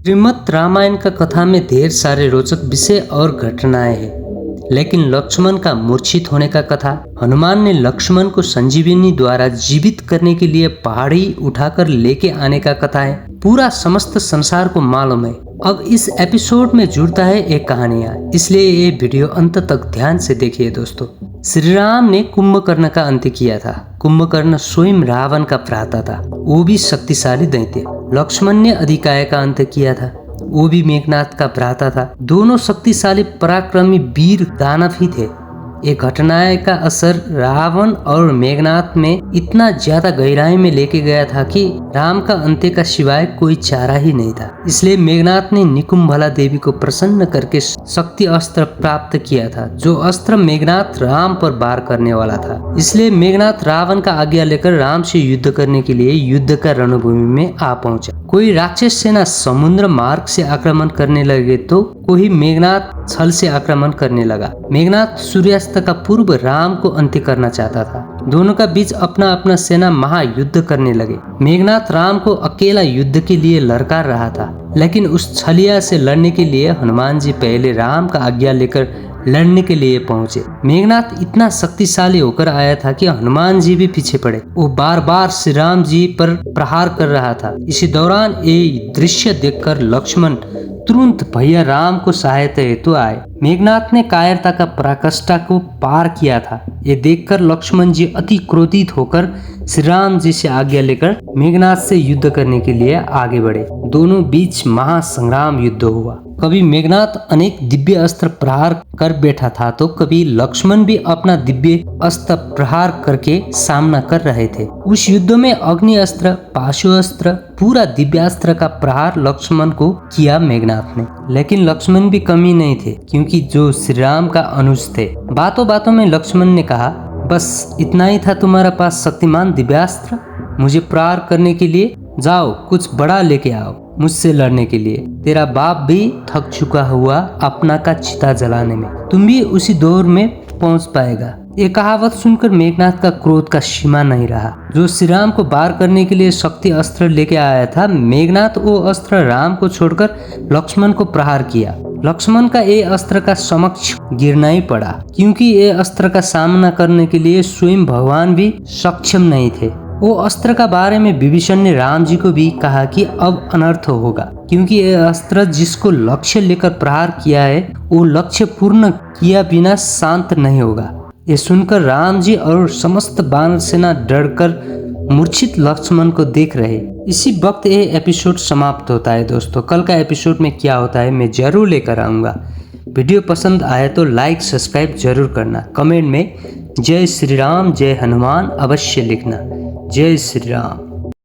श्रीमद् रामायण का कथा में ढेर सारे रोचक विषय और घटनाएं हैं, लेकिन लक्ष्मण का मूर्छित होने का कथा, हनुमान ने लक्ष्मण को संजीवनी द्वारा जीवित करने के लिए पहाड़ी उठाकर लेके आने का कथा है। पूरा समस्त संसार को मालूम है। अब इस एपिसोड में जुड़ता है एक कहानियां, इसलिए ये वीडियो अंत तक ध्यान से देखिए दोस्तों। श्री राम ने कुंभकर्ण का अंत किया था। कुंभकर्ण स्वयं रावण का भ्राता था, वो भी शक्तिशाली दैत्य। लक्ष्मण ने अधिकाय का अंत किया था, वो भी मेघनाथ का भ्राता था। दोनों शक्तिशाली पराक्रमी वीर दानव ही थे। ये घटनाएं का असर रावण और मेघनाथ में इतना ज्यादा गहराई में लेके गया था कि राम का अंत्य का सिवाय कोई चारा ही नहीं था। इसलिए मेघनाथ ने निकुंभला देवी को प्रसन्न करके शक्ति अस्त्र प्राप्त किया था, जो अस्त्र मेघनाथ राम पर वार करने वाला था। इसलिए मेघनाथ रावण का आज्ञा लेकर राम से युद्ध करने के लिए युद्ध का रणभूमि में आ पहुंचा। कोई राक्षस सेना समुद्र मार्ग से आक्रमण करने लगे तो कोई मेघनाथ छल से आक्रमण करने लगा। मेघनाथ सूर्यास्त का पूर्व राम को अंत्य करना चाहता था। दोनों का बीच अपना अपना सेना महायुद्ध करने लगे। मेघनाथ राम को अकेला युद्ध के लिए ललकार रहा था, लेकिन उस छलिया से लड़ने के लिए हनुमान जी पहले राम का आज्ञा लेकर लड़ने के लिए पहुंचे। मेघनाथ इतना शक्तिशाली होकर आया था कि हनुमान जी भी पीछे पड़े। वो बार बार श्री राम जी पर प्रहार कर रहा था। इसी दौरान ये दृश्य देखकर लक्ष्मण तुरंत भैया राम को सहायता हेतु आए। मेघनाथ ने कायरता का पराकाष्ठा को पार किया था। ये देखकर लक्ष्मण जी अति क्रोधित होकर श्री राम जी से आज्ञा लेकर मेघनाथ से युद्ध करने के लिए आगे बढ़े। दोनों बीच महासंग्राम युद्ध हुआ। कभी मेघनाथ अनेक दिव्य अस्त्र प्रहार कर बैठा था तो कभी लक्ष्मण भी अपना दिव्य अस्त्र प्रहार करके सामना कर रहे थे। उस युद्ध में अग्नि अस्त्र, पाशु अस्त्र, पूरा दिव्यास्त्र का प्रहार लक्ष्मण को किया मेघनाथ ने। लेकिन लक्ष्मण भी कमी नहीं थे, क्योंकि जो श्री राम का अनुज थे। बातों बातों में लक्ष्मण ने कहा, बस इतना ही था तुम्हारा पास शक्तिमान दिव्यास्त्र मुझे प्रहार करने के लिए? जाओ कुछ बड़ा लेके आओ मुझसे लड़ने के लिए। तेरा बाप भी थक चुका हुआ अपना का चिता जलाने में, तुम भी उसी दौर में पहुंच पाएगा। ये कहावत सुनकर मेघनाथ का क्रोध का सीमा नहीं रहा। जो श्री राम को वार करने के लिए शक्ति अस्त्र लेके आया था, मेघनाथ वो अस्त्र राम को छोड़कर लक्ष्मण को प्रहार किया। लक्ष्मण का ये अस्त्र का समक्ष गिरना ही पड़ा, क्योंकि ये अस्त्र का सामना करने के लिए स्वयं भगवान भी सक्षम नहीं थे। वो अस्त्र का बारे में विभीषण ने राम जी को भी कहा कि अब अनर्थ होगा, क्योंकि ये अस्त्र जिसको लक्ष्य लेकर प्रहार किया है वो लक्ष्य पूर्ण किया बिना शांत नहीं होगा। ये सुनकर राम जी और समस्त वानर सेना डरकर मूर्छित लक्ष्मण को देख रहे। इसी वक्त ये एपिसोड समाप्त होता है दोस्तों। कल का एपिसोड में क्या होता है मैं जरूर लेकर आऊँगा। वीडियो पसंद आए तो लाइक सब्सक्राइब जरूर करना। कमेंट में जय श्री राम जय हनुमान अवश्य लिखना। जय श्री राम।